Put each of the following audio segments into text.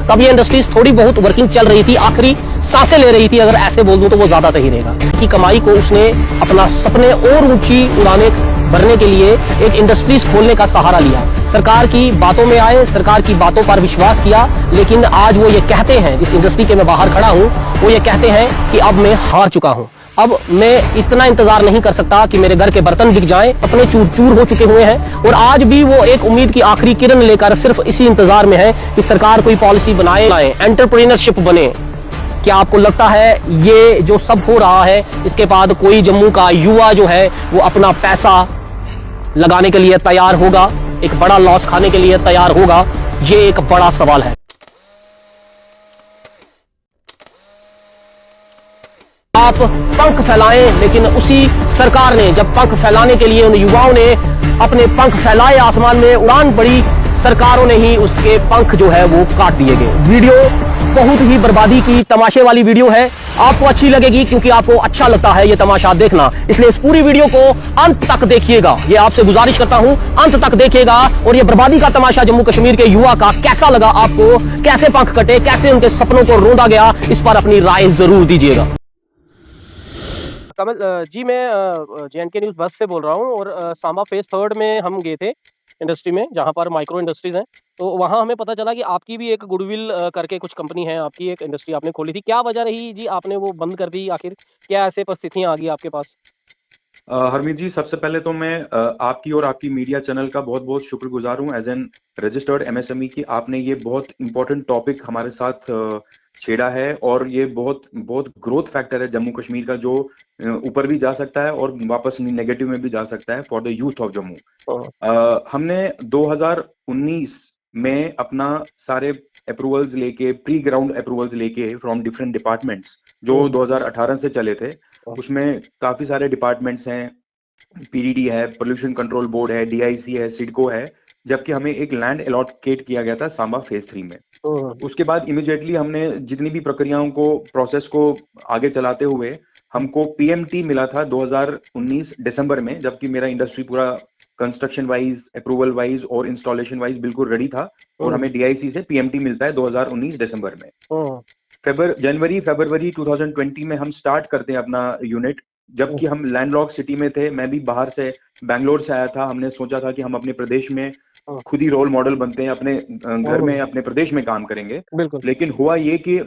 तब ये इंडस्ट्रीज थोड़ी बहुत वर्किंग चल रही थी, आखिरी सांसें ले रही थी, अगर ऐसे बोल दूं तो वो ज्यादा सही रहेगा। की कमाई को उसने अपना सपने और ऊंची उड़ाने भरने के लिए एक इंडस्ट्रीज खोलने का सहारा लिया। सरकार की बातों में आए, सरकार की बातों पर विश्वास किया, लेकिन आज वो ये कहते हैं, जिस इंडस्ट्री के मैं बाहर खड़ा हूं, वो ये कहते हैं कि अब मैं हार चुका हूं, अब मैं इतना इंतजार नहीं कर सकता कि मेरे घर के बर्तन बिक जाएं, अपने चूर चूर हो चुके हुए हैं। और आज भी वो एक उम्मीद की आखिरी किरण लेकर सिर्फ इसी इंतजार में है कि सरकार कोई पॉलिसी बनाए, एंटरप्रेन्योरशिप बने। क्या आपको लगता है ये जो सब हो रहा है, इसके बाद कोई जम्मू का युवा जो है वो अपना पैसा लगाने के लिए तैयार होगा, एक बड़ा लॉस खाने के लिए तैयार होगा? ये एक बड़ा सवाल है। आप पंख फैलाएं, लेकिन उसी सरकार ने जब पंख फैलाने के लिए उन युवाओं ने अपने पंख फैलाए, आसमान में उड़ान पड़ी, सरकारों ने ही उसके पंख जो है वो काट दिए गए। वीडियो बहुत ही बर्बादी की तमाशे वाली वीडियो है, आपको अच्छी लगेगी क्योंकि आपको अच्छा लगता है ये तमाशा देखना, इसलिए इस पूरी वीडियो को अंत तक देखिएगा, ये आपसे गुजारिश करता हूं, अंत तक देखिएगा। और ये बर्बादी का तमाशा जम्मू कश्मीर के युवा का कैसा लगा आपको, कैसे पंख कटे, कैसे उनके सपनों को रोंदा गया, इस पर अपनी राय जरूर दीजिएगा। कमल जी, मैं JNK न्यूज़ बस से बोल रहा हूँ और सांबा फेज 3 में हम गए थे इंडस्ट्री में, जहाँ पर माइक्रो इंडस्ट्रीज हैं। तो वहाँ हमें पता चला कि आपकी भी एक गुडविल करके कुछ कंपनी है, आपकी एक इंडस्ट्री आपने खोली थी। क्या वजह रही जी, आपने वो बंद कर दी आखिर? क्या ऐसे परिस्थितियाँ आ गई आपके पास? हरमीत जी, सबसे पहले तो मैं आपकी और आपकी मीडिया चैनल का बहुत बहुत शुक्रगुजार हूँ एज एन रजिस्टर्ड MSME की। आपने ये बहुत इंपॉर्टेंट टॉपिक हमारे साथ छेड़ा है और ये बहुत बहुत ग्रोथ फैक्टर है जम्मू कश्मीर का, जो ऊपर भी जा सकता है और वापस नेगेटिव में भी जा सकता है for the youth of Jammu. हमने 2019 में अपना सारे अप्रूवल्स लेके, प्री ग्राउंड अप्रूवल्स लेके फ्रॉम डिफरेंट डिपार्टमेंट्स, जो 2018 से चले थे, उसमें काफी सारे डिपार्टमेंट्स हैं, PDD है, पोल्यूशन कंट्रोल बोर्ड है, DIC है, सिडको है, जबकि हमें एक लैंड अलॉकेट किया गया था सांबा फेज 3 में। उसके बाद इमीडिएटली हमने जितनी भी प्रक्रियाओं को, प्रोसेस को आगे चलाते हुए हमको PMT मिला था 2019 दिसंबर में, जबकि मेरा इंडस्ट्री पूरा कंस्ट्रक्शन वाइज, अप्रूवल वाइज और इंस्टॉलेशन वाइज बिल्कुल रेडी था, और हमें DIC से PMT मिलता है 2019 दिसंबर में। जनवरी फरवरी 2020 में हम स्टार्ट करते हैं अपना यूनिट, जबकि हम लैंडलॉक सिटी में थे। मैं भी बाहर से, बैंगलोर से आया था। हमने सोचा था कि हम अपने प्रदेश में खुद ही रोल मॉडल बनते हैं, अपने घर में, अपने प्रदेश में काम करेंगे। लेकिन हुआ ये कि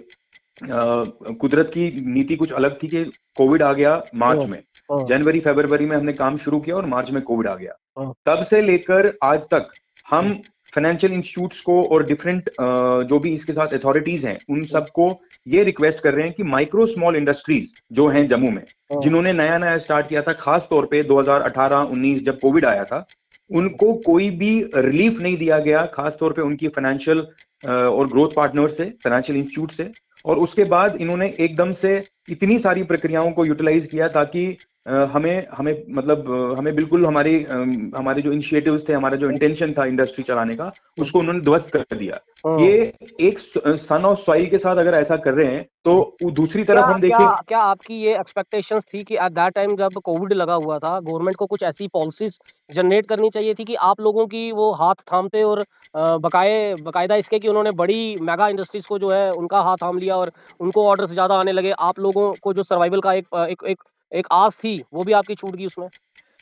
कुदरत की नीति कुछ अलग थी कि कोविड आ गया मार्च में। जनवरी फरवरी में हमने काम शुरू किया और मार्च में कोविड आ गया। तब से लेकर आज तक हम फाइनेंशियल इंस्टीट्यूट्स को और डिफरेंट जो भी इसके साथ अथॉरिटीज हैं, उन सबको ये रिक्वेस्ट कर रहे हैं कि माइक्रो स्मॉल इंडस्ट्रीज जो हैं जम्मू में, जिन्होंने नया नया स्टार्ट किया था, खास तौर पे 2018-19 जब कोविड आया था, उनको कोई भी रिलीफ नहीं दिया गया, खास तौर पे उनकी फाइनेंशियल और ग्रोथ पार्टनर से, फाइनेंशियल इंस्टीट्यूट से। और उसके बाद इन्होंने एकदम से इतनी सारी प्रक्रियाओं को यूटिलाइज किया ताकि हमें बिल्कुल हमारे जो इनिशिएटिव्स थे, हमारा जो इंटेंशन था इंडस्ट्री चलाने का, उसको उन्होंने ध्वस्त कर दिया। ये एक सन ऑफ सॉइल के साथ अगर ऐसा कर रहे हैं, तो दूसरी तरफ हम देखें, क्या आपकी ये एक्सपेक्टेशंस थी कि एट दैट टाइम जब कोविड लगा हुआ था, गवर्नमेंट को कुछ ऐसी पॉलिसीज जनरेट करनी चाहिए थी कि आप लोगों की वो हाथ थामते, और बकायदा इसके कि उन्होंने बड़ी मेगा इंडस्ट्रीज को जो है उनका हाथ थाम लिया और उनको ऑर्डर्स ज्यादा आने लगे, आप लोगों को जो सर्वाइवल का एक आस थी वो भी आपकी छूट गई उसमें?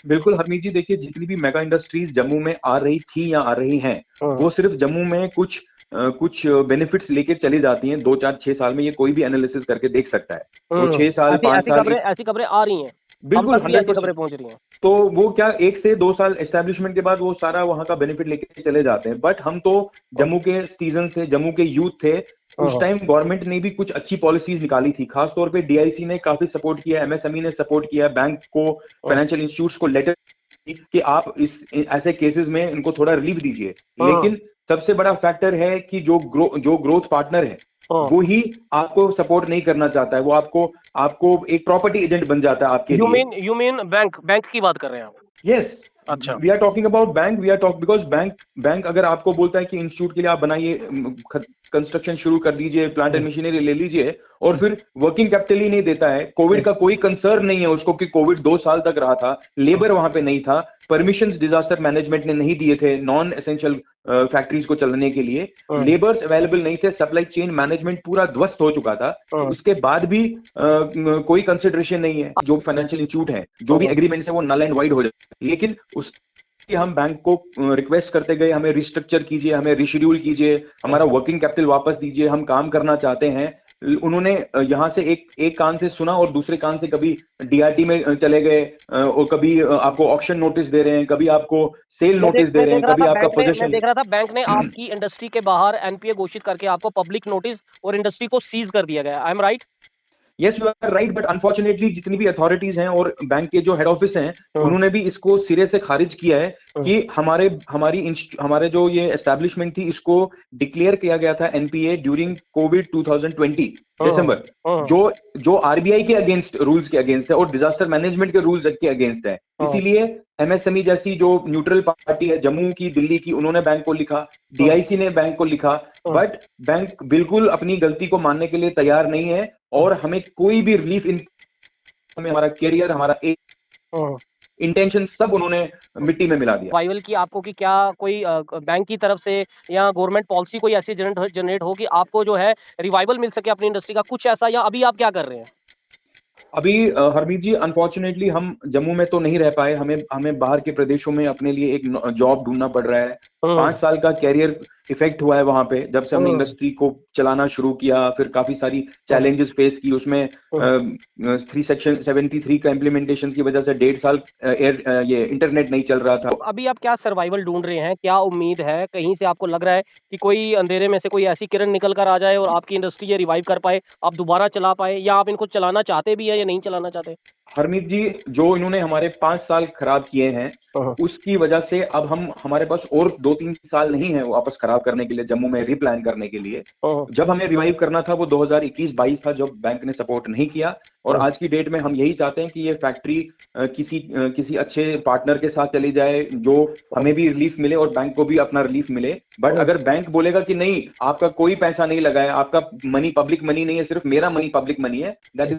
बिल्कुल हरमीत जी, देखिए, जितनी भी मेगा इंडस्ट्रीज जम्मू में आ रही थी या आ रही हैं, वो सिर्फ जम्मू में कुछ बेनिफिट्स लेके चली जाती हैं। 2-4-6 साल में ये कोई भी एनालिसिस करके देख सकता है। तो 6 साल 5 साल ऐसी खबरें आ रही हैं, बिल्कुल ऐसी खबरें पहुंच रही हैं। तो वो क्या 1 से 2 साल एस्टेब्लिशमेंट के बाद वो सारा वहां का बेनिफिट लेके चले जाते हैं। बट हम तो जम्मू के सिटीजन थे, जम्मू के यूथ थे। उस टाइम गवर्नमेंट ने भी कुछ अच्छी पॉलिसीज निकाली थी, खासतौर पे DIC ने काफी सपोर्ट किया, MSME ने सपोर्ट किया, बैंक को, फाइनेंशियल इंस्टीट्यूट्स को लेटर कि आप ऐसे केसेस में इनको थोड़ा रिलीफ दीजिए। लेकिन सबसे बड़ा फैक्टर है कि जो ग्रोथ पार्टनर है, वो ही आपको सपोर्ट नहीं करना चाहता है। वो आपको एक प्रॉपर्टी एजेंट बन जाता है आपके लिए। यू मीन बैंक की बात कर रहे हैं आप? यस, अच्छा, we are talking about bank. Because bank अगर आपको बोलता है कि इंस्टीट्यूट के लिए आप बनाइए, कंस्ट्रक्शन शुरू कर दीजिए, प्लांट एंड मशीनरी ले लीजिए, और फिर वर्किंग कैपिटल ही नहीं देता है। कोविड का कोई कंसर्न नहीं है उसको कि कोविड 2 साल तक रहा था, लेबर वहां पे नहीं था, परमिशंस डिजास्टर मैनेजमेंट ने नहीं दिए थे, नॉन एसेंशियल फैक्ट्रीज को चलने के लिए। हाँ। लेबर्स अवेलेबल नहीं थे, सप्लाई चेन मैनेजमेंट पूरा ध्वस्त हो चुका था। हाँ। उसके बाद भी कोई कंसिडरेशन नहीं है। जो फाइनेंशियल इंस्टीट्यूट है, जो भी हाँ। एग्रीमेंट्स है वो नल एंड वाइड हो जाए। लेकिन उस कि हम बैंक को रिक्वेस्ट करते गए, हमें रिस्ट्रक्चर कीजिए, हमें रिशेड्यूल कीजिए, हमारा वर्किंग कैपिटल वापस दीजिए, हम काम करना चाहते हैं। उन्होंने यहाँ से एक कान से सुना और दूसरे कान से कभी डीआरटी में चले गए, और कभी आपको ऑक्शन नोटिस दे रहे हैं, कभी आपको सेल नोटिस दे रहे हैं, कभी आपका मैं पोजीशन। देख रहा था बैंक ने आपकी इंडस्ट्री के बाहर एनपीए घोषित करके आपको पब्लिक नोटिस और इंडस्ट्री को सीज कर दिया गया। I am right? Yes, you are right, but unfortunately जितनी भी अथॉरिटीज हैं और बैंक के जो हेड ऑफिस हैं, उन्होंने भी इसको सिरे से खारिज किया है कि हमारे जो ये एस्टैब्लिशमेंट थी, इसको डिक्लेयर किया गया था एनपीए ड्यूरिंग कोविड 2020 दिसंबर, जो आरबीआई के अगेंस्ट, रूल्स के अगेंस्ट है और डिजास्टर मैनेजमेंट के रूल्स के अगेंस्ट है। इसीलिए एमएसएमई जैसी जो न्यूट्रल पार्टी है, जम्मू की, दिल्ली की, उन्होंने बैंक को लिखा, डीआईसी ने बैंक को लिखा, बट बैंक बिल्कुल अपनी गलती को मानने के लिए तैयार नहीं है और हमें कोई भी रिलीफ हमें हमारा कैरियर, हमारा इंटेंशन सब उन्होंने मिट्टी में मिला दिया। रिवाइवल की आपको कि क्या कोई बैंक की तरफ से या गवर्नमेंट पॉलिसी कोई ऐसी जनरेट हो कि आपको जो है रिवाइवल मिल सके अपनी इंडस्ट्री का, कुछ ऐसा, या अभी आप क्या कर रहे हैं? अभी हरमीत जी, अनफॉर्चुनेटली हम जम्मू में तो नहीं रह पाए, हमें बाहर के प्रदेशों में अपने लिए एक जॉब ढूंढना पड़ रहा है। 5 साल का कैरियर इफेक्ट हुआ है वहां पे, जब से हमने इंडस्ट्री को चलाना शुरू किया, फिर काफी सारी चैलेंजेस फेस की। उसमें 3 सेक्शन 73 का इम्प्लीमेंटेशन की वजह से 1.5 साल ये इंटरनेट नहीं चल रहा था। तो अभी आप क्या सर्वाइवल ढूंढ रहे हैं? क्या उम्मीद है? कहीं से आपको लग रहा है कि कोई अंधेरे में से कोई ऐसी किरण निकल कर आ जाए और आपकी इंडस्ट्री ये रिवाइव कर पाए, आप दोबारा चला पाए, या आप इनको चलाना चाहते भी है या नहीं चलाना चाहते? हरमीत जी, जो इन्होंने हमारे 5 साल खराब किए हैं, उसकी वजह से अब हमारे पास और 2-3 साल नहीं है वापस खराब करने के लिए, जम्मू में रिप्लान करने के लिए। जब हमें रिवाइव करना था वो 2021-22 था, जब बैंक ने सपोर्ट नहीं किया। और आज की डेट में हम यही चाहते हैं कि ये फैक्ट्री किसी अच्छे पार्टनर के साथ चली जाए, जो हमें भी रिलीफ मिले और बैंक को भी अपना रिलीफ मिले। बट अगर बैंक बोलेगा कि नहीं, आपका कोई पैसा नहीं लगा है, आपका मनी पब्लिक मनी नहीं है, सिर्फ मेरा मनी पब्लिक मनी है, दैट इज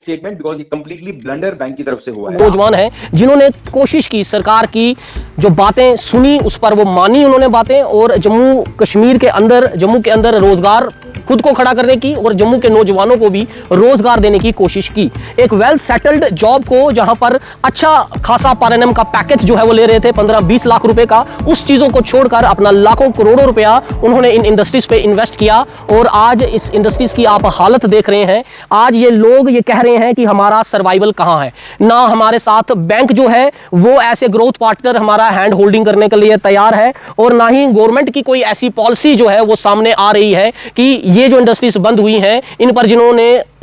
स्टेटमेंट, बिकॉज ये कंप्लीटली ब्लंडर बैंक की तरफ से हुआ है। नौजवान है जिन्होंने कोशिश की, सरकार की जो बातें सुनी उस पर वो मानी उन्होंने बातें, और जम्मू के अंदर रोजगार खुद को खड़ा करने की और जम्मू के नौजवानों को भी रोजगार देने की कोशिश की। एक वेल सेटल्ड जॉब को, जहां पर अच्छा खासा पर एनम का पैकेज जो है वो ले रहे थे 15-20 लाख रुपए का, उस चीजों को छोड़कर अपना लाखों करोड़ों रुपया उन्होंने इन इंडस्ट्रीज पे इन्वेस्ट किया। और आज इस इंडस्ट्रीज की आप हालत देख रहे हैं। आज ये लोग ये कह रहे हैं कि हमारा सर्वाइवल कहां है। ना हमारे साथ बैंक जो है वो ऐसे ग्रोथ पार्टनर हमारा हैंड होल्डिंग करने के लिए तैयार है, और ना ही गवर्नमेंट की कोई ऐसी पॉलिसी जो है वो सामने आ रही है कि ये जो इंडस्ट्रीज बंद हुई हैं, इन पर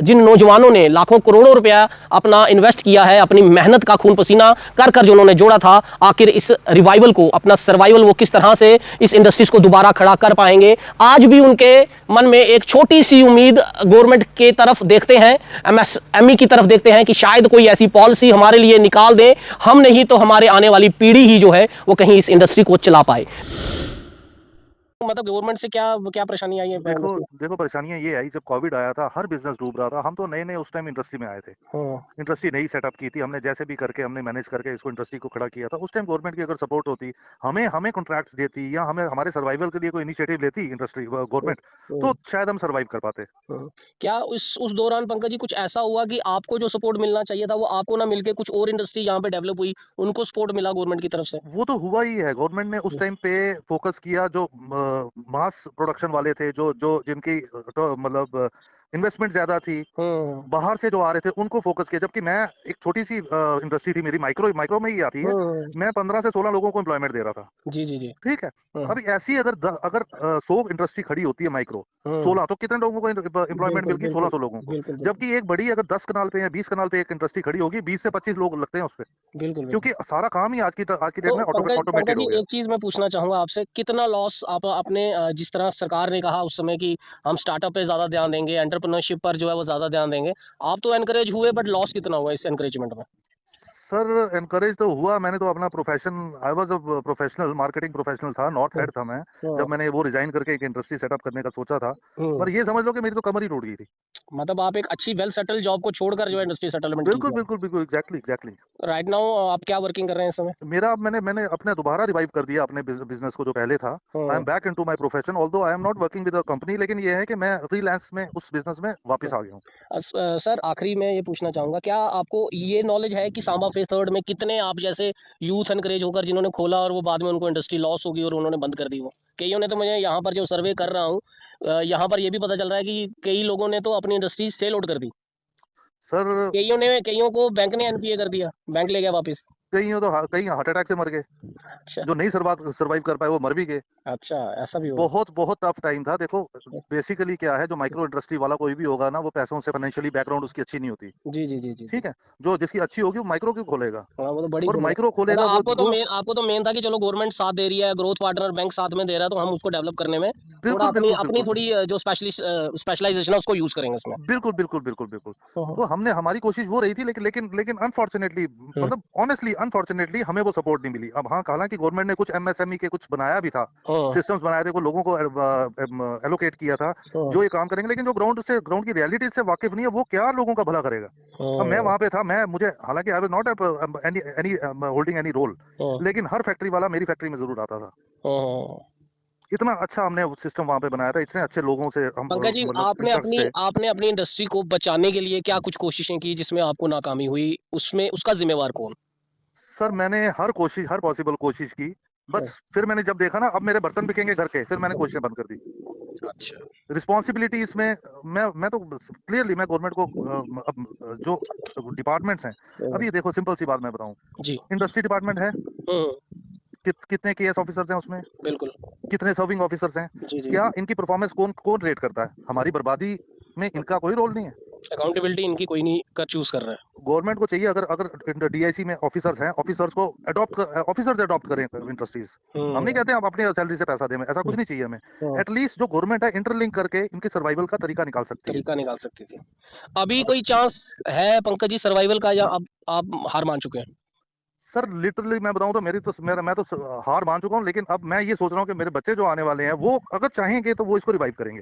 जिन नौजवानों ने लाखों करोड़ों रुपया अपना इन्वेस्ट किया है, अपनी मेहनत का खून पसीना कर जो उन्होंने जोड़ा था, आखिर इस रिवाइवल को, अपना सर्वाइवल वो किस तरह से इस इंडस्ट्रीज को दोबारा खड़ा कर पाएंगे। आज भी उनके मन में एक छोटी सी उम्मीद गवर्नमेंट के तरफ देखते हैं, एमएसएमई की तरफ देखते हैं कि शायद कोई ऐसी पॉलिसी हमारे लिए निकाल दे, हम नहीं तो हमारे आने वाली पीढ़ी ही जो है वो कहीं इस इंडस्ट्री को चला पाए। मतलब गवर्नमेंट से क्या परेशानी आई है? देखो परेशानियां ये आई, जब कोविड आया था हर बिजनेस डूब रहा था। हम तो नए उस टाइम इंडस्ट्री में आए थे, इंडस्ट्री नई सेटअप की थी हमने, जैसे भी करके हमने मैनेज करके इसको इंडस्ट्री को खड़ा किया था। उस टाइम गवर्नमेंट की अगर सपोर्ट होती, हमें कॉन्ट्रैक्ट्स देती या हमें हमारे सर्वाइवल के लिए कोई इनिशिएटिव लेती इंडस्ट्री गवर्नमेंट, तो शायद हम सर्वाइव कर पाते। क्या उस दौरान पंकज जी कुछ ऐसा हुआ कि आपको जो सपोर्ट मिलना चाहिए था वो आपको ना मिलके कुछ और इंडस्ट्री यहाँ पे डेवलप हुई, उनको सपोर्ट मिला गवर्नमेंट की तरफ से? वो तो हुआ ही है, गवर्नमेंट ने उस टाइम पे फोकस किया, जो मास प्रोडक्शन वाले थे, जो जिनकी तो मतलब इन्वेस्टमेंट ज्यादा थी, बाहर से जो आ रहे थे उनको फोकस किया। जबकि मैं एक छोटी सी इंडस्ट्री थी मेरी, माइक्रो में ही आती है, मैं 15 से 16 लोगों को एम्प्लॉयमेंट दे रहा था। जी। ठीक है, अभी ऐसी अगर 100 इंडस्ट्री खड़ी होती है माइक्रो 16, तो कितने लोगों को एम्प्लॉयमेंट मिलती है? 1600 लोगों को। जबकि एक बड़ी अगर 10 कनाल पे या 20 कनाल पे एक इंडस्ट्री खड़ी होगी, 20 से 25 लोग लगते हैं उस पर, क्योंकि सारा काम ही आज की डेट में ऑटोमेटेड हो गया। एक चीज मैं पूछना चाहूंगा आपसे, कितना लॉस आप अपने, जिस तरह सरकार ने कहा उस समय कि हम स्टार्टअप पे ज्यादा ध्यान देंगे, एंटरप्रेन्योरशिप पर जो है वो ज्यादा ध्यान देंगे, आप तो एनकरेज हुए, बट लॉस कितना हुआ इस एनकरेजमेंट में? सर एनकरेज तो हुआ, मैंने तो अपना I was a professional, marketing professional था, नॉट हेड था मैं, जब मैंने वो रिजाइन करके एक इंडस्ट्री सेटअप करने का सोचा था। पर ये समझ लो कि मेरी तो कमर ही टूट गई थी। मतलब आप एक अच्छी वेल सेटल जॉब को छोड़कर जो है इंडस्ट्री सेटलमेंट बिल्कुल बिल्कुल बिल्कुल, एग्जैक्टली। राइट नाउ आप क्या वर्किंग कर रहे हैं इस समय? मेरा मैंने अपने दोबारा रिवाइव कर दिया अपने बिजनेस को जो पहले था। I am back into my profession, although I am not working with a company, लेकिन ये है कि मैं फ्रीलांस में उस बिजनेस में वापस आ गया हूँ। सर आखिरी में ये पूछना चाहूँगा, क्या आपको ये नॉलेज है कि सांबा फेज थर्ड में कितने आप जैसे यूथ एनकरेज होकर जिन्होंने खोला और वो बाद में उनको इंडस्ट्री लॉस होगी और उन्होंने बंद कर दी? वो कईयों ने तो, मुझे यहाँ पर जो सर्वे कर रहा हूँ यहाँ पर ये भी पता चल रहा है कि कई लोगों ने तो अपनी इंडस्ट्री सेल आउट कर दी। सर कईयों को बैंक ने एनपीए कर दिया, बैंक ले गया वापस। कई हार्ट अटैक से मर गए, अच्छा जो नहीं सर्वाइव कर पाए वो मर भी गए। अच्छा, ऐसा भी हुआ? बहुत बहुत टफ टाइम था। देखो बेसिकली क्या है, जो माइक्रो इंडस्ट्री वाला कोई भी होगा ना, वो पैसों से फाइनेंशियली बैकग्राउंड उसकी अच्छी नहीं होती। जी जी जी जी। ठीक है, जो जिसकी अच्छी होगी वो माइक्रो क्यों खोलेगा, हाँ वो तो बड़ी और खोला। माइक्रो खोलेगा मतलब वो आपको तो मेन था कि चलो गवर्नमेंट साथ दे रही है, ग्रोथ पार्टनर बैंक साथ में दे रहा है, तो हम उसको डेवलप करने में थोड़ा बिल्कुल अपनी बिल्कुल अपनी बिल्कुल थोड़ी जो स्पेशलाइजेशन है उसको यूज करेंगे इसमें। बिल्कुल बिल्कुल बिल्कुल बिल्कुल। हाँ, तो हमने हमारी कोशिश वो रही थी, लेकिन अनफॉर्चुनेटली, मतलब ऑनेस्टली अनफॉर्चुनेटली हमें वो सपोर्ट नहीं मिली। अब हाँ, हालांकि गवर्नमेंट ने कुछ एमएसएमई के कुछ बनाया भी था, हाँ, सिस्टम्स बनाए थे, को लोगों को एलोकेट किया था हाँ, जो ये काम करेंगे, लेकिन जो ग्राउंड की रियलिटी से वाकिफ नहीं है, वो क्या लोगों का भला करेगा। अब मैं हाँ, वहां पे था, मुझे हालांकि I was not any holding any role, हाँ, लेकिन हर फैक्ट्री वाला मेरी फैक्ट्री में जरूर आता था। हाँ। इतना अच्छा हमने सिस्टम वहां पे बनाया था, इतने अच्छे लोगों से हम पंकज जी, मतलब इन टच थे। आपने अपनी इंडस्ट्री को बचाने के लिए क्या कुछ कोशिशें की जिसमें आपको नाकामी हुई, उसमें उसका जिम्मेवार कौन? सर मैंने हर पॉसिबल कोशिश की, बस फिर मैंने जब देखा ना अब मेरे बर्तन बिकेंगे घर के, फिर मैंने कोशिशें बंद कर दी। अच्छा। रिस्पॉन्सिबिलिटी इसमें मैं तो क्लियरली मैं गवर्नमेंट को अब जो डिपार्टमेंट्स हैं, अभी देखो सिंपल सी बात मैं बताऊं, जी। इंडस्ट्री डिपार्टमेंट है, कितने केएस ऑफिसर्स हैं उसमें, बिल्कुल। कितने सर्विंग ऑफिसर्स हैं, जी जी। क्या इनकी परफॉर्मेंस कौन कौन रेट करता है? हमारी बर्बादी में इनका कोई रोल नहीं है। अकाउंटेबिलिटी इनकी कोई नहीं कर चूज कर रहा है। गवर्नमेंट को चाहिए, अगर अगर डीआईसी में ऑफिसर्स हैं, ऑफिसर्स अडॉप्ट करें इंडस्ट्रीज। हम नहीं कहते हम अपनी सैलरी से पैसा दें, ऐसा कुछ नहीं चाहिए हमें। एटलीस्ट जो गवर्नमेंट है इंटरलिंक करके इनके सर्वाइवल का तरीका निकाल सकती है। तरीका निकाल सकती थी। अभी कोई चांस है पंकज जी सर्वाइवल का, या अब आप हार मान चुके हैं? सर लिटरली मैं बताऊं तो मैं तो हार मान चुका हूं, लेकिन अब मैं ये सोच रहा हूं कि मेरे बच्चे जो आने वाले हैं, वो अगर चाहेंगे तो वो इसको रिवाइव करेंगे।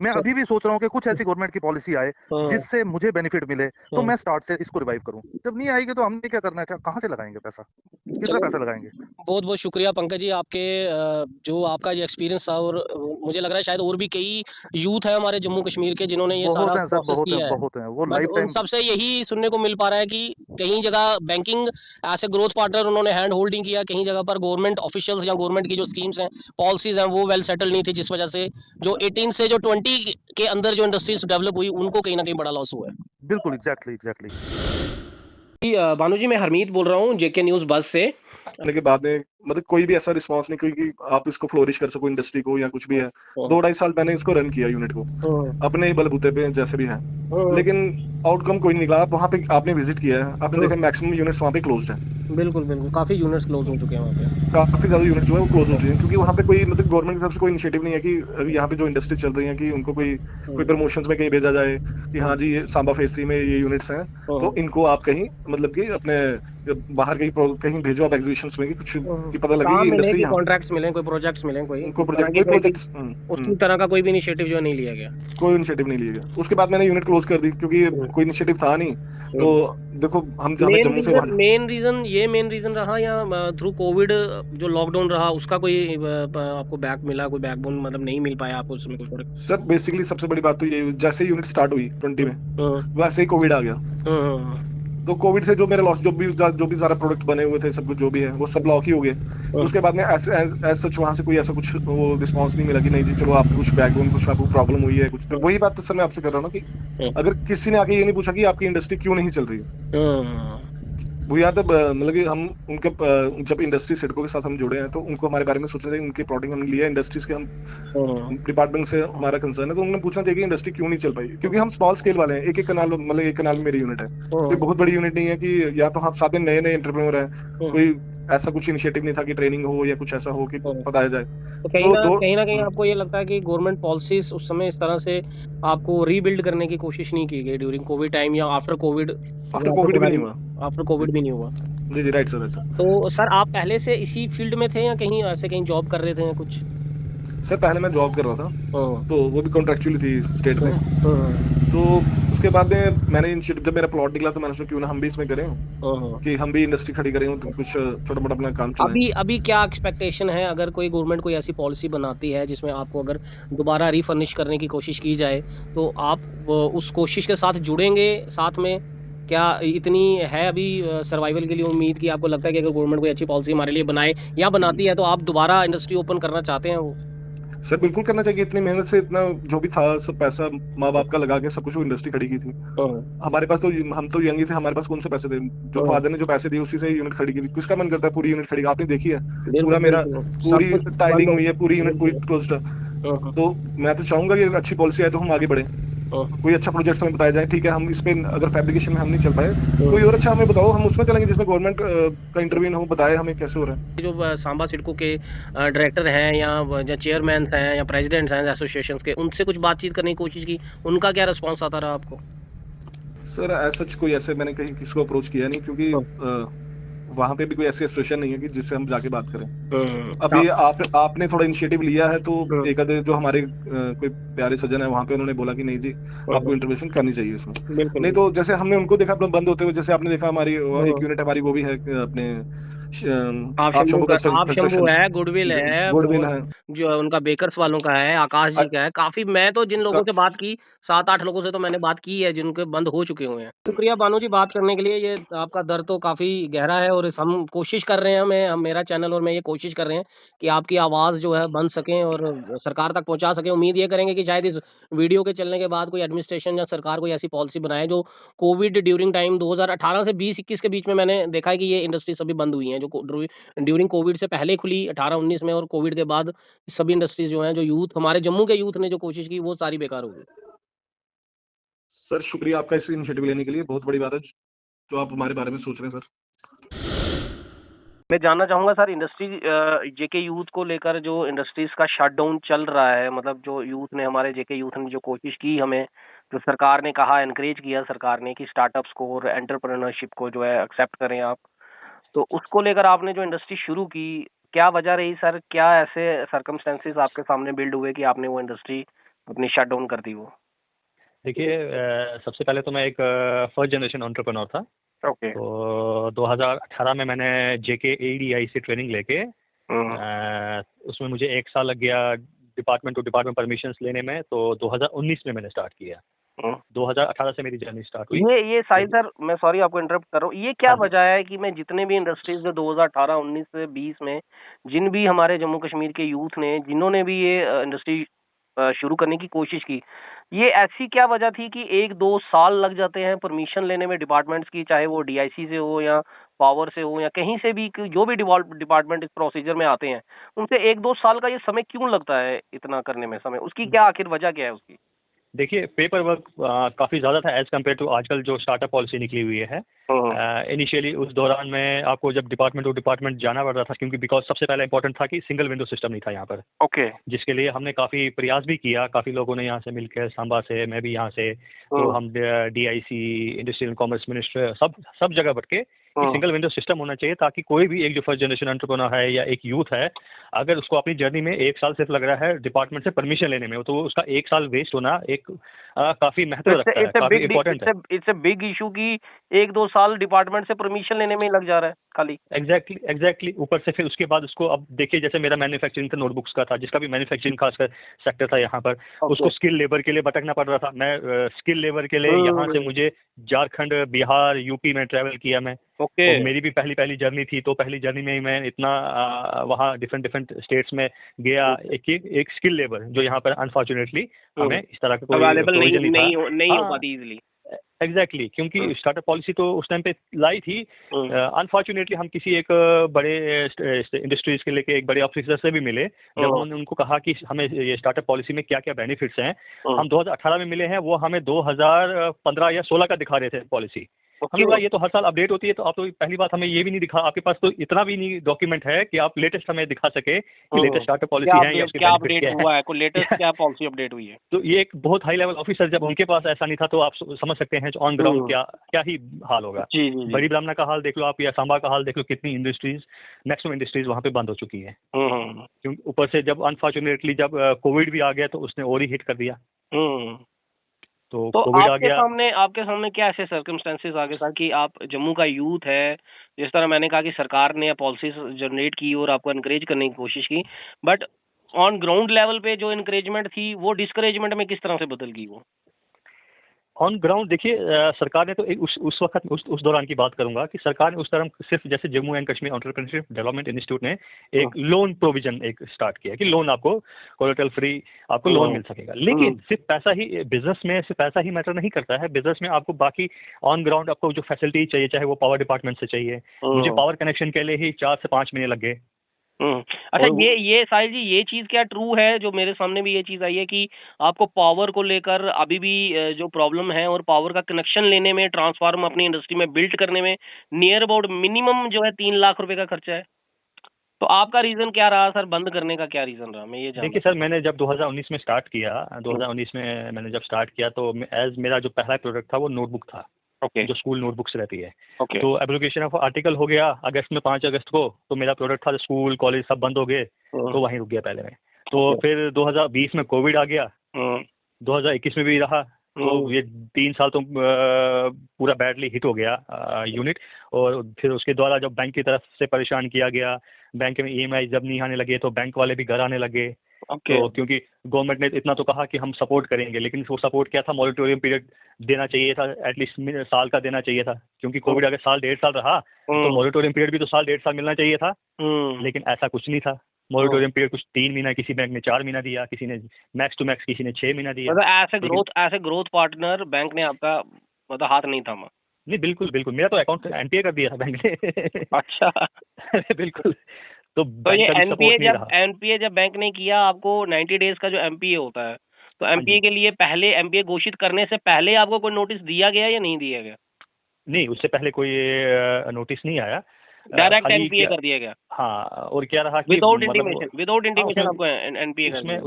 मैं अभी भी सोच रहा हूँ कि कुछ ऐसी गवर्नमेंट की पॉलिसी आए जिससे मुझे बेनिफिट मिले, तो मैं स्टार्ट से इसको रिवाइव करूं। जब नहीं आएगी तो हमने क्या करना है, कहां से लगाएंगे पैसा, कितना पैसा लगाएंगे? बहुत बहुत शुक्रिया पंकज जी, आपके जो आपका ये एक्सपीरियंस था, और मुझे लग रहा है शायद और भी कई यूथ है हमारे जम्मू कश्मीर के जिन्होंने ये सारा बहुत हैं सर, प्रोसेस किया है, बहुत हैं वो बट लाइफ उन टाइम। सबसे यही सुनने को मिल पा रहा है कि कहीं जगह बैंकिंग ऐसे ग्रोथ पार्टनर उन्होंने हैंड होल्डिंग किया, कहीं जगह पर गवर्नमेंट ऑफिशियल्स या गवर्नमेंट की जो स्कीम्स हैं, पॉलिसीज हैं, वो वेल सेटल नहीं थी, जिस वजह से जो 18 से जो 20 के अंदर जो इंडस्ट्रीज डेवलप हुई उनको कहीं ना कहीं बड़ा लॉस हुआ है। बिल्कुल एग्जैक्टली। भानु जी, मैं हरमीत बोल रहा हूँ जेके न्यूज़ बस से। आने के बाद में मतलब कोई भी ऐसा रिस्पांस नहीं, क्योंकि आप इसको फ्लोरिश कर सको इंडस्ट्री को या कुछ भी है। 2-2.5 साल मैंने इसको रन किया यूनिट को अपने ही बलबूते पे जैसे भी है, लेकिन आउटकम कोई नहीं निकला। आप वहाँ पे आपने विजिट किया है, आपने देखा मैक्सिमम यूनिट्स वहाँ पे क्लोज्ड हैं। बिल्कुल बिल्कुल, काफी यूनिट्स क्लोज हो चुके हैं वहाँ पे, काफी ज्यादा यूनिट्स जो है वो क्लोज हो चुके हैं, क्योंकि वहाँ पे कोई मतलब गवर्नमेंट की तरफ से कोई इनिशिएटिव नहीं है कि अभी यहाँ पे जो इंडस्ट्री चल रही है कि उनको कोई प्रमोशंस में कहीं भेजा जाए कि हाँ जी ये सांबा फेज 3 में ये यूनिट्स हैं, तो इनको आप कहीं मतलब कि अपने बाहर कहीं भेजो आप एग्जीबिशंस में, कि कुछ कि पता लगे कि इंडस्ट्री, कॉन्ट्रैक्ट्स मिले, कोई प्रोजेक्ट्स मिले, कोई प्रोजेक्ट्स उसकी तरह का कोई भी इनिशिएटिव जो नहीं लिया गया, कोई इनिशिएटिव नहीं लिया गया। उसके बाद मैंने यूनिट क्लोज कर दी, क्योंकि कोई इनिशिएटिव था नहीं। तो देखो हम जहाँ जम्मू से मेन रीजन रहा, या थ्रू कोविड जो लॉकडाउन रहा उसका कोई आपको बैक मिला, कोई बैकबोन मतलब नहीं मिल पाया आपको उसमें कुछ? सर बेसिकली सबसे बड़ी बात तो ये, जैसे यूनिट स्टार्ट हुई 20 में वैसे ही कोविड आ गया। तो कोविड से जो मेरे लॉस, जो भी सारा प्रोडक्ट बने हुए थे, सब कुछ जो भी है वो सब लॉक ही हो गए। उसके बाद में ऐसे सच वहां से कोई ऐसा कुछ वो रिस्पांस नहीं मिला कि नहीं जी चलो आपको कुछ बैकबोन, कुछ आपको प्रॉब्लम हुई है कुछ। तो वही बात तो सर मैं आपसे कर रहा हूँ ना कि अगर किसी ने आके ये नहीं पूछा कि आपकी इंडस्ट्री क्यों नहीं चल रही है, वो याद है मतलब कि हम उनके जब इंडस्ट्री सिडको के साथ हम जुड़े हैं तो उनको हमारे बारे में सोचना चाहिए, उनके प्रोडक्ट हमने लिया इंडस्ट्रीज के, हम डिपार्टमेंट से हमारा कंसर्न है, तो उन्होंने पूछना चाहिए कि इंडस्ट्री क्यों नहीं चल पाई, क्योंकि हम स्मॉल स्केल वाले हैं। एक कनाल में मेरी यूनिट है, कोई बहुत बड़ी यूनिट नहीं है कि या तो हम साथ में नए एंटरप्रेन्योर हैं, कोई ऐसा कुछ इनिशिएटिव नहीं था कि ट्रेनिंग हो या कुछ ऐसा हो कि बताया जाए। तो कहीं ना कहीं आपको ये लगता है कि गवर्नमेंट पॉलिसीज उस समय इस तरह से आपको रीबिल्ड करने की कोशिश नहीं की गई ड्यूरिंग कोविड टाइम या आफ्टर कोविड? आफ्टर कोविड भी नहीं हुआ। आफ्टर कोविड भी नहीं हुआ। जी राइट सर। तो सर आप पहले से इसी फील्ड में थे या कहीं ऐसे कहीं जॉब कर रहे थे या कुछ? सर पहले मैं जॉब कर रहा था, तो वो भी कॉन्ट्रैक्चुअली थी स्टेट में। तो उसके बाद में मैंने इनिशिएटिव, जब मेरा प्लॉट निकला तो मैंने सोचा क्यों ना हम भी इसमें करें, कि हम भी इंडस्ट्री खड़ी करें तो कुछ छोटा मोटा अपना काम चलाएं। अभी क्या एक्सपेक्टेशन है, अगर कोई गवर्नमेंट कोई ऐसी पॉलिसी बनाती है जिसमें आपको अगर दोबारा रिफर्निश करने की कोशिश की जाए, तो आप उस कोशिश के साथ जुड़ेंगे साथ में? क्या इतनी है अभी सर्वाइवल के लिए उम्मीद कि आपको लगता है कि अगर गवर्नमेंट कोई अच्छी पॉलिसी हमारे लिए बनाए या बनाती है तो आप दोबारा इंडस्ट्री ओपन करना चाहते हैं वो? सर बिल्कुल करना चाहिए, इतनी मेहनत से इतना जो भी था सब पैसा माँ बाप का लगा के सब कुछ वो इंडस्ट्री खड़ी की थी। हमारे पास तो, हम तो यंग ही थे, हमारे पास कौन से पैसे थे, जो फादर ने जो पैसे दिए उसी से यूनिट खड़ी की थी। किसका मन करता है पूरी यूनिट खड़ी, आपने देखी है पूरा मेरा पूरी टाइलिंग हुई है, पूरी यूनिट पूरी क्लोज्ड है। तो मैं तो चाहूंगा कि अच्छी पॉलिसी आए तो हम आगे बढ़े, कोई अच्छा प्रोजेक्ट हमें बताया जाए। ठीक है, हम इस पे अगर फैब्रिकेशन में हम नहीं चल पाए, कोई और अच्छा हमें बताओ, हम उसमें चलेंगे जिसमें गवर्नमेंट का इंटरव्यू हो, बताए हमें कैसे हो रहा है। जो सांबा सिडको के डायरेक्टर हैं या चेयरमैन हैं या प्रेसिडेंट्स हैं एसोसिएशन के, उनसे कुछ बातचीत करने की कोशिश की, उनका क्या रिस्पॉन्स आता रहा आपको? सर एज सच कोई ऐसे मैंने कहीं किसी को अप्रोच किया नहीं, क्योंकि वहां पे भी कोई ऐसी एसोसिएशन नहीं है कि जिससे हम जाके बात करें। अभी आपने थोड़ा इनिशिएटिव लिया है, तो एक आधे जो हमारे कोई प्यारे सज्जन है वहां पे, उन्होंने बोला कि नहीं जी आपको इंटरवेंशन करनी चाहिए इसमें। नहीं तो जैसे हमने उनको देखा अपना बंद होते हुए, जैसे आपने देखा हमारी एक यूनिट हमारी वो भी है अपने आप शंभू है, गुडविल है, गुडविल है। जो उनका बेकर्स वालों का है, आकाश जी का है। काफी, मैं तो जिन लोगों से बात की, 7-8 लोगों से तो मैंने बात की है जिनके बंद हो चुके हुए हैं। शुक्रिया बानू जी बात करने के लिए। ये आपका दर्द तो काफी गहरा है और हम कोशिश कर रहे हैं, मेरा चैनल और मैं ये कोशिश कर रहे हैं कि आपकी आवाज जो है बन सके और सरकार तक पहुंचा सके। उम्मीद ये करेंगे कि शायद इस वीडियो के चलने के बाद कोई एडमिनिस्ट्रेशन या सरकार कोई ऐसी पॉलिसी बनाए जो कोविड ड्यूरिंग टाइम 2018 से 20-21 के बीच में, मैंने देखा है कि ये इंडस्ट्री सभी बंद हुई हैं, जो ड्यूरिंग कोविड से पहले खुली 18-19 में, और कोविड के बाद सभी इंडस्ट्रीज जो हैं, जो यूथ हमारे जम्मू के यूथ ने जो कोशिश की, वो सारी बेकार हो गई। सर शुक्रिया आपका इस इनिशिएटिव लेने के लिए, बहुत बड़ी बात है जो आप हमारे बारे में सोच रहे हैं सर। मैं जानना चाहूंगा सर, इंडस्ट्री जेके यूथ को लेकर जो इंडस्ट्रीज का शटडाउन चल रहा है, मतलब जो यूथ ने, हमारे जेके यूथ ने जो कोशिश की, हमें जो सरकार ने कहा, एनकरेज किया सरकार ने कि स्टार्टअप्स को और एंटरप्रेन्योरशिप को जो है एक्सेप्ट करें आप, तो उसको लेकर आपने जो इंडस्ट्री शुरू की, क्या वजह रही सर? क्या ऐसे सर्कमस्टेंसेस आपके सामने बिल्ड हुए कि आपने वो इंडस्ट्री अपनी शट डाउन कर दी वो? देखिए, सबसे पहले तो मैं एक फर्स्ट जनरेशन एंटरप्रेन्योर था। ओके। तो 2018 में मैंने जेके एडीआई से ट्रेनिंग लेके, उसमें मुझे 1 साल लग गया डिपार्टमेंट टू डिपार्टमेंट परमिशंस लेने में। तो 2019 में मैंने स्टार्ट किया। 2018 से मेरी जर्नी स्टार्ट हुई। ये साहिल सर, मैं सॉरी आपको इंटरप्ट कर रहा हूँ, ये क्या वजह है कि मैं जितने भी इंडस्ट्रीज जो 2018, 19 से 20 में जिन भी हमारे जम्मू कश्मीर के यूथ ने, जिन्होंने भी ये इंडस्ट्री शुरू करने की कोशिश की, ये ऐसी क्या वजह थी कि 1-2 साल लग जाते हैं परमिशन लेने में डिपार्टमेंट्स की, चाहे वो डीआईसी से हो या पावर से हो या कहीं से भी, जो भी डिपार्टमेंट इस प्रोसीजर में आते हैं, उनसे 1-2 साल का ये समय क्यों लगता है इतना करने में समय? उसकी क्या आखिर वजह क्या है उसकी? देखिए, पेपर वर्क काफ़ी ज़्यादा था एज़ कम्पेयर टू आजकल जो स्टार्टअप पॉलिसी निकली हुई है। इनिशियली उस दौरान में आपको जब डिपार्टमेंट टू डिपार्टमेंट जाना पड़ रहा था, क्योंकि बिकॉज सबसे पहला इंपॉर्टेंट था कि सिंगल विंडो सिस्टम नहीं था यहाँ पर। ओके। जिसके लिए हमने काफ़ी प्रयास भी किया, काफ़ी लोगों ने यहाँ से मिलकर, सांबा से, मैं भी यहाँ से, तो हम डीआईसी, इंडस्ट्रियल कॉमर्स मिनिस्टर, सब जगह बढ़ के सिंगल विंडो सिस्टम होना चाहिए, ताकि कोई भी एक जो फर्स्ट जनरेशन एंटरप्रेन्योर है या एक यूथ है, अगर उसको अपनी जर्नी में 1 साल सिर्फ लग रहा है डिपार्टमेंट से परमिशन लेने में, तो उसका 1 साल वेस्ट होना एक काफी महत्व रखता है, काफी इंपॉर्टेंट है। इट्स अ बिग इशू कि 1-2 साल डिपार्टमेंट से परमिशन लेने में ही लग जा रहा है खाली। एग्जैक्टली। ऊपर से फिर उसके बाद उसको, अब देखिए जैसे मेरा मैन्युफैक्चरिंग का नोटबुक्स का था, जिसका भी मैन्युफैक्चरिंग खासकर सेक्टर था यहाँ पर, उसको स्किल लेबर के लिए भटकना पड़ रहा था। मैं स्किल लेबर के लिए यहाँ से मुझे झारखंड, बिहार, यूपी में ट्रैवल किया मैं। तो मेरी भी पहली जर्नी थी, तो पहली जर्नी में ही मैं इतना वहाँ डिफरेंट स्टेट्स में गया। एक स्किल लेबर जो यहाँ पर अनफॉर्चुनेटली हमें इस तरह का अवेलेबल नहीं हो पाती इजीली। एग्जैक्टली, क्योंकि स्टार्टअप पॉलिसी तो उस टाइम पे लाई थी। अनफॉर्चुनेटली हम किसी एक बड़े इंडस्ट्रीज के लेके एक बड़े ऑफिसर से भी मिले, जब उन्होंने उनको कहा कि हमें ये स्टार्टअप पॉलिसी में क्या क्या बेनिफिट्स हैं। हम 2018 में मिले हैं, वो हमें 2015 या 16 का दिखा रहे थे पॉलिसी। हमने कहा ये तो हर साल अपडेट होती है, तो आप तो पहली बात हमें ये भी नहीं दिखा, आपके पास तो इतना भी नहीं डॉक्यूमेंट है कि आप लेटेस्ट हमें दिखा सके कि लेटेस्ट स्टार्टअप पॉलिसी है या क्या अपडेट हुआ है, कोई लेटेस्ट क्या पॉलिसी अपडेट हुई है। तो ये एक बहुत हाई लेवल ऑफिसर, जब उनके पास ऐसा नहीं था, तो आप समझ सकते हैं ऑन ग्राउंड क्या ही हाल होगा। बड़ी ब्राह्मणा का हाल देख लो आप, या सांबा का हाल देख लो, कितनी इंडस्ट्रीज, मैक्सिमम इंडस्ट्रीज वहाँ पे बंद हो चुकी है। क्योंकि ऊपर से जब अनफॉर्चुनेटली जब कोविड भी आ गया, तो उसने और ही हिट कर दिया। तो तो कोविड आ गया। आपके सामने क्या ऐसे सर्कमस्टेंसेस आ गए सर कि आप जम्मू का यूथ है, जिस तरह मैंने कहा कि सरकार ने पॉलिसीज जनरेट की और आपको एनकरेज करने की कोशिश की, बट ऑन ग्राउंड लेवल पे जो इनकरेजमेंट थी वो डिस्करेजमेंट में किस तरह से बदल गई वो? ऑन ग्राउंड देखिए, सरकार ने तो उस वक्त उस दौरान की बात करूंगा कि सरकार ने उस तरह सिर्फ जैसे Jammu and Kashmir entrepreneurship development institute ने एक लोन प्रोविजन एक स्टार्ट किया कि लोन आपको कोलेटरल फ्री आपको लोन मिल सकेगा। लेकिन सिर्फ पैसा ही बिजनेस में सिर्फ पैसा ही मैटर नहीं करता है। बिजनेस में आपको बाकी ऑन ग्राउंड आपको जो फैसिलिटी चाहिए, चाहे वो पावर डिपार्टमेंट से चाहिए। मुझे पावर कनेक्शन के लिए ही 4 से 5 महीने लग गए। अच्छा, ये साहिल जी, ये चीज क्या ट्रू है? जो मेरे सामने भी ये चीज आई है कि आपको पावर को लेकर अभी भी जो प्रॉब्लम है और पावर का कनेक्शन लेने में, ट्रांसफार्मर अपनी इंडस्ट्री में बिल्ड करने में नियर अबाउट मिनिमम जो है 3 लाख रुपए का खर्चा है। तो आपका रीजन क्या रहा सर, बंद करने का क्या रीजन रहा? मैं ये जानना। देखिए सर, मैंने जब 2019 में स्टार्ट किया, 2019 में मैंने जब स्टार्ट किया तो एज मेरा जो पहला प्रोडक्ट था वो नोटबुक था। ओके। जो स्कूल नोटबुक्स रहती है। ओके। तो एप्लीकेशन ऑफ आर्टिकल हो गया अगस्त में, 5 अगस्त को। तो मेरा प्रोडक्ट था, स्कूल कॉलेज सब बंद हो गए, तो वहीं रुक गया पहले में। तो फिर 2020 में कोविड आ गया, 2021 में भी रहा। तो ये 3 साल तो पूरा बैडली हिट हो गया यूनिट। और फिर उसके द्वारा जब बैंक की तरफ से परेशान किया गया, बैंक में EMI जब नहीं आने लगे तो बैंक वाले भी घर आने लगे। तो क्योंकि गवर्नमेंट ने इतना तो कहा कि हम सपोर्ट करेंगे, लेकिन वो सपोर्ट क्या था, मॉनिटोरियम पीरियड देना चाहिए था, एटलीस्ट साल का देना चाहिए था। क्योंकि कोविड अगर साल 1.5 साल रहा तो मॉनिटोरियम पीरियड भी तो साल 1.5 साल मिलना चाहिए था। लेकिन ऐसा कुछ नहीं था। मॉनिटोरियम पीरियड कुछ 3 महीना, किसी बैंक ने 4 महीना दिया, किसी ने मैक्स टू मैक्स किसी ने 6 महीना दिया। मतलब as a growth partner bank ने आपका मतलब हाथ नहीं थामा? नहीं, बिल्कुल बिल्कुल, मेरा तो अकाउंट NPA कर दिया था बैंक ने। अच्छा। बिल्कुल। तो ये NPA जब बैंक ने किया, आपको 90 डेज का जो MPA होता है, तो MPA के लिए पहले MPA घोषित करने से पहले आपको कोई नोटिस दिया गया या नहीं दिया गया? नहीं, उससे पहले कोई नोटिस नहीं आया, डायरेक्ट NPA कर दिया गया। हाँ, और क्या रहा कि विदाउट इंटीमेशन आपको NPA कर दिया।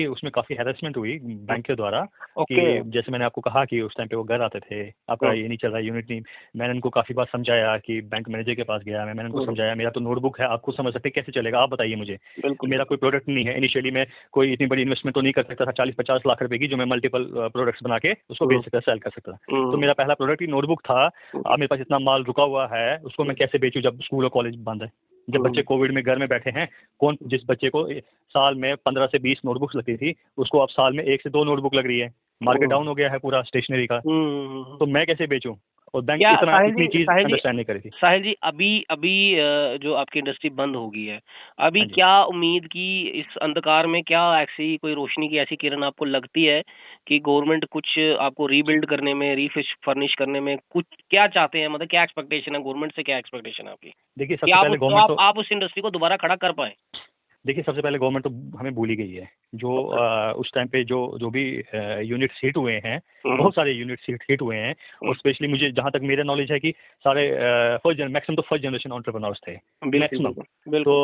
उसमें काफी हैरेसमेंट हुई बैंक के द्वारा। कि जैसे मैंने आपको कहा कि उस टाइम पे वो घर आते थे, आपका ये नहीं चल रहा यूनिट नहीं। मैंने उनको काफी बार समझाया कि बैंक मैनेजर के पास गया, मैंने उनको समझाया मेरा तो नोटबुक है, आपको समझ सकते कैसे चलेगा, आप बताइए मुझे। मेरा कोई प्रोडक्ट नहीं है, इनिशियली मैं कोई इतनी बड़ी इन्वेस्टमेंट तो नहीं कर सकता था 40-50 लाख रुपए की, जो मैं मल्टीपल प्रोडक्ट्स बना के उसको बेच सकता, सेल कर सकता। तो मेरा पहला प्रोडक्ट ही नोटबुक था। अब मेरे पास इतना माल रुका हुआ है, उसको मैं कैसे बेचूं जब स्कूल और कॉलेज बंद है, जब बच्चे कोविड में घर में बैठे हैं। जिस बच्चे को साल में 15 से 20 नोटबुक्स लगती थी, उसको अब साल में 1 से 2 नोटबुक लग रही है। मार्केट डाउन हो गया है पूरा स्टेशनरी का। तो मैं कैसे बेचूं? और बैंक इतनी चीज अंडरस्टैंड नहीं करी थी। साहिल जी, अभी जो आपकी इंडस्ट्री बंद हो गई है, अभी क्या उम्मीद की इस अंधकार में, क्या ऐसी कोई रोशनी की ऐसी किरण आपको लगती है कि गवर्नमेंट कुछ आपको रीबिल्ड करने में, फर्निश करने में कुछ क्या चाहते हैं? मतलब क्या एक्सपेक्टेशन है गवर्नमेंट से, क्या एक्सपेक्टेशन है आपकी? देखिए, सबसे पहले गवर्नमेंट आप उस इंडस्ट्री को दोबारा खड़ा कर पाए। देखिए, सबसे पहले गवर्नमेंट तो हमें भूल ही गई है। जो उस टाइम पे जो भी यूनिट्स हिट हुए हैं, बहुत सारे यूनिट्स हिट हुए हैं। और स्पेशली मुझे जहां तक मेरा नॉलेज है कि सारे मैक्सिमम तो फर्स्ट जनरेशन एंटरप्रेन्योर्स थे मैक्सिमम। तो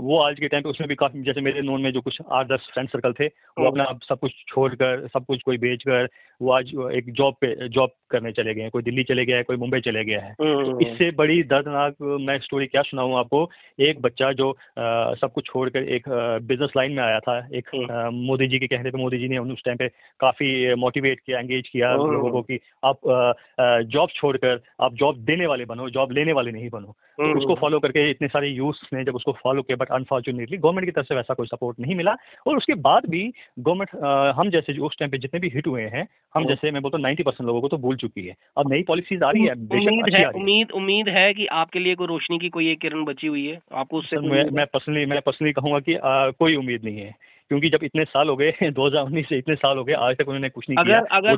वो आज के टाइम पे उसमें भी काफी, जैसे मेरे नोन में जो कुछ 8-10 फ्रेंड सर्कल थे, वो अपना सब कुछ छोड़कर, सब कुछ कोई बेचकर, वो आज एक जॉब करने चले गए हैं। कोई दिल्ली चले गया है, कोई मुंबई चले गया है। तो इससे बड़ी दर्दनाक मैं स्टोरी क्या सुनाऊं आपको। एक बच्चा जो सब कुछ छोड़कर एक बिजनेस लाइन में आया था, एक मोदी जी के कहने पे, मोदी जी ने उस टाइम पे काफी मोटिवेट किया, एंगेज किया लोगों को कि आप जॉब छोड़कर आप जॉब देने वाले बनो, जॉब लेने वाले नहीं बनो। तो उसको फॉलो करके इतने सारे यूथ ने जब उसको फॉलो किया, बट अनफॉर्चुनेटली गवर्नमेंट की तरफ से वैसा कोई सपोर्ट नहीं मिला। और उसके बाद भी गवर्नमेंट हम जैसे जो उस टाइम पे जितने भी हिट हुए हैं, हम जैसे मैं बोलता हूँ 90% लोगों को तो भूल चुकी है। अब नई पॉलिसीज आ रही है, उम्मीद है कि आपके लिए कोई रोशनी की कोई एक किरण बची हुई है आपको उससे? मैं पर्सनली कहूंगा कि कोई उम्मीद नहीं है, क्योंकि जब इतने साल हो गए 2019 से इतने साल हो गए, आज तक उन्होंने कुछ नहीं किया। अगर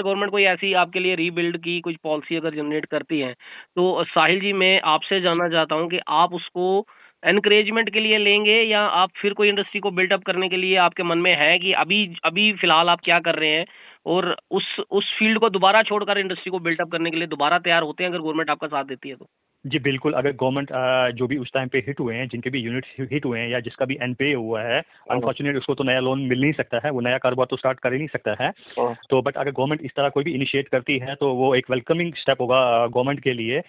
गवर्नमेंट कोई ऐसी आपके लिए रीबिल्ड की कुछ पॉलिसी अगर जनरेट करती है, तो साहिल जी मैं आपसे जानना चाहता हूं कि आप उसको एनकरेजमेंट के लिए लेंगे, या आप फिर कोई इंडस्ट्री को बिल्डअप करने के लिए आपके मन में है कि अभी फिलहाल आप क्या कर रहे हैं, और उस फील्ड को दोबारा छोड़कर इंडस्ट्री को बिल्डअप करने के लिए दोबारा तैयार होते हैं अगर गवर्नमेंट आपका साथ देती है तो? जी बिल्कुल, अगर गवर्नमेंट जो भी उस टाइम पे हिट हुए हैं, जिनके भी यूनिट हिट हुए हैं, या जिसका भी NPA हुआ है, अनफॉर्चुनेट उसको तो नया लोन मिल नहीं सकता है, वो नया कारोबार तो स्टार्ट कर ही नहीं सकता है। तो बट अगर गवर्नमेंट इस तरह कोई भी इनिशिएट करती है तो वो एक वेलकमिंग स्टेप होगा गवर्नमेंट के लिए,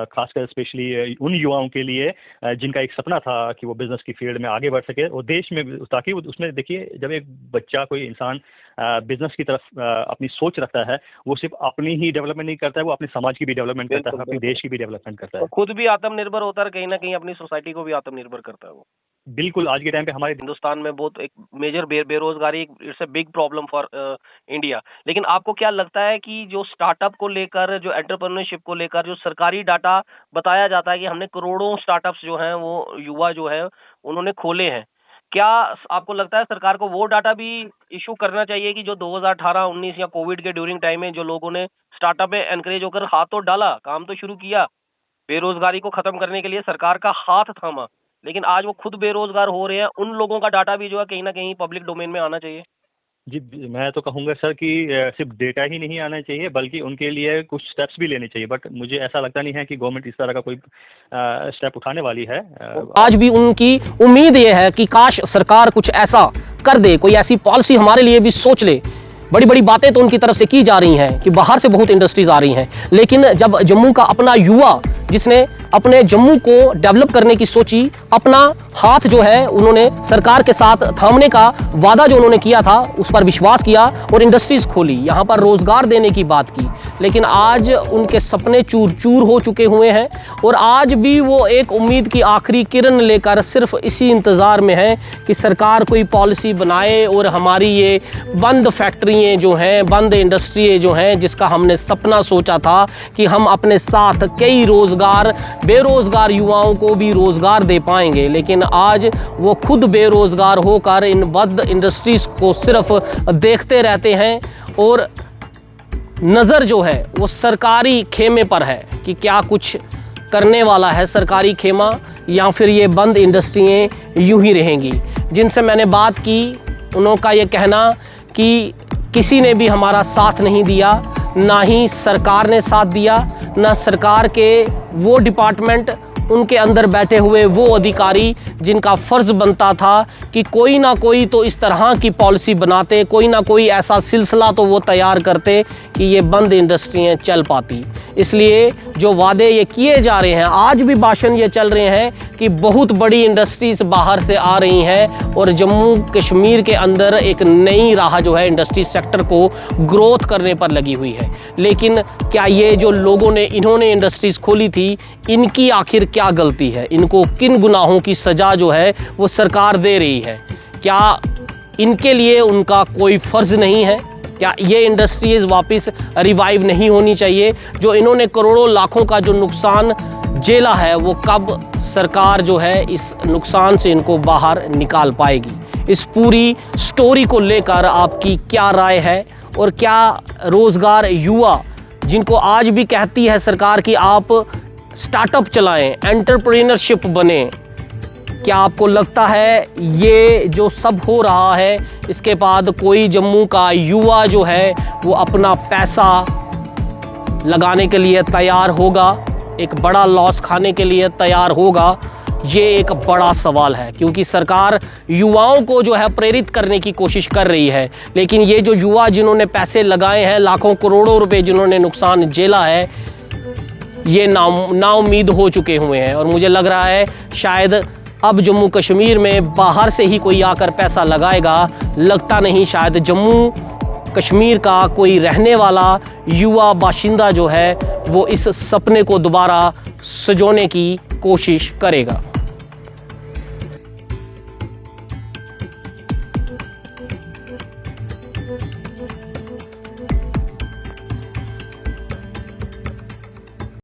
खासकर स्पेशली उन युवाओं के लिए जिनका एक सपना था कि वो बिजनेस की फील्ड में आगे बढ़ सके और देश में, ताकि उसमें देखिए, जब एक बच्चा कोई इंसान बिजनेस की तरफ अपनी सोच रखता है, वो सिर्फ अपनी ही डेवलपमेंट नहीं करता है, वो अपने समाज की भी डेवलपमेंट करता है, अपने देश की भी डेवलपमेंट करता है, खुद भी आत्मनिर्भर होता है, कहीं ना कहीं अपनी सोसाइटी को भी आत्मनिर्भर करता है वो। बिल्कुल। आज के टाइम पे हमारे हिंदुस्तान में बहुत एक मेजर बेरोजगारी, it's a big problem for India. लेकिन आपको क्या लगता है कि जो स्टार्टअप को लेकर, जो एंटरप्रेन्योरशिप को लेकर, जो सरकारी डाटा बताया जाता है कि हमने करोड़ों स्टार्टअप्स जो हैं वो युवा जो है उन्होंने खोले हैं, क्या आपको लगता है सरकार को वो डाटा भी इशू करना चाहिए कि जो 2018-19 या कोविड के ड्यूरिंग टाइम में जो लोगों ने स्टार्टअप में एनकरेज होकर हाथ तो डाला, काम तो शुरू किया, बेरोजगारी को खत्म करने के लिए सरकार का हाथ थामा, लेकिन आज वो खुद बेरोजगार हो रहे हैं, उन लोगों का डाटा भी जो है कहीं ना कहीं पब्लिक डोमेन में आना चाहिए? जी, मैं तो कहूँगा सर कि सिर्फ डेटा ही नहीं आना चाहिए, बल्कि उनके लिए कुछ स्टेप्स भी लेने चाहिए। बट मुझे ऐसा लगता नहीं है कि गवर्नमेंट इस तरह का कोई स्टेप उठाने वाली है। आज भी उनकी उम्मीद ये है कि काश सरकार कुछ ऐसा कर दे, कोई ऐसी पॉलिसी हमारे लिए भी सोच ले। बड़ी बड़ी बातें तो उनकी तरफ से की जा रही हैं कि बाहर से बहुत इंडस्ट्रीज आ रही हैं, लेकिन जब जम्मू का अपना युवा जिसने अपने जम्मू को डेवलप करने की सोची, अपना हाथ जो है उन्होंने सरकार के साथ थामने का वादा जो उन्होंने किया था उस पर विश्वास किया और इंडस्ट्रीज खोली, यहाँ पर रोजगार देने की बात की, लेकिन आज उनके सपने चूर चूर हो चुके हुए हैं और आज भी वो एक उम्मीद की आखिरी किरण लेकर सिर्फ इसी इंतज़ार में है कि सरकार कोई पॉलिसी बनाए और हमारी ये बंद फैक्ट्रियाँ जो हैं, बंद इंडस्ट्री जो हैं, जिसका हमने सपना सोचा था कि हम अपने साथ कई बेरोजगार युवाओं को भी रोजगार दे पाएंगे, लेकिन आज वो खुद बेरोजगार होकर इन बंद इंडस्ट्रीज को सिर्फ देखते रहते हैं और नज़र जो है वो सरकारी खेमे पर है कि क्या कुछ करने वाला है सरकारी खेमा, या फिर ये बंद इंडस्ट्रियाँ यूं ही रहेंगी। जिनसे मैंने बात की उनका ये कहना कि किसी ने भी हमारा साथ नहीं दिया, ना ही सरकार ने साथ दिया, ना सरकार के वो डिपार्टमेंट, उनके अंदर बैठे हुए वो अधिकारी जिनका फ़र्ज़ बनता था कि कोई ना कोई तो इस तरह की पॉलिसी बनाते, कोई ना कोई ऐसा सिलसिला तो वो तैयार करते कि ये बंद इंडस्ट्रियाँ चल पाती। इसलिए जो वादे ये किए जा रहे हैं, आज भी भाषण ये चल रहे हैं कि बहुत बड़ी इंडस्ट्रीज बाहर से आ रही हैं और जम्मू कश्मीर के अंदर एक नई राह जो है इंडस्ट्री सेक्टर को ग्रोथ करने पर लगी हुई है। लेकिन क्या ये जो लोगों ने इन्होंने इंडस्ट्रीज़ खोली थी, इनकी आखिर क्या गलती है? इनको किन गुनाहों की सज़ा जो है वो सरकार दे रही है? क्या इनके लिए उनका कोई फ़र्ज़ नहीं है? क्या ये इंडस्ट्रीज़ वापस रिवाइव नहीं होनी चाहिए? जो इन्होंने करोड़ों लाखों का जो नुकसान झेला है, वो कब सरकार जो है इस नुकसान से इनको बाहर निकाल पाएगी? इस पूरी स्टोरी को लेकर आपकी क्या राय है? और क्या रोज़गार युवा जिनको आज भी कहती है सरकार कि आप स्टार्टअप चलाएं, एंटरप्रेन्योरशिप बने, क्या आपको लगता है ये जो सब हो रहा है इसके बाद कोई जम्मू का युवा जो है वो अपना पैसा लगाने के लिए तैयार होगा, एक बड़ा लॉस खाने के लिए तैयार होगा? ये एक बड़ा सवाल है, क्योंकि सरकार युवाओं को जो है प्रेरित करने की कोशिश कर रही है, लेकिन ये जो युवा जिन्होंने पैसे लगाए हैं, लाखों करोड़ों रुपए जिन्होंने नुकसान झेला है, ये नाउम्मीद हो चुके हुए हैं। और मुझे लग रहा है शायद अब जम्मू कश्मीर में बाहर से ही कोई आकर पैसा लगाएगा, लगता नहीं शायद जम्मू कश्मीर का कोई रहने वाला युवा बाशिंदा जो है वो इस सपने को दोबारा सजोने की कोशिश करेगा।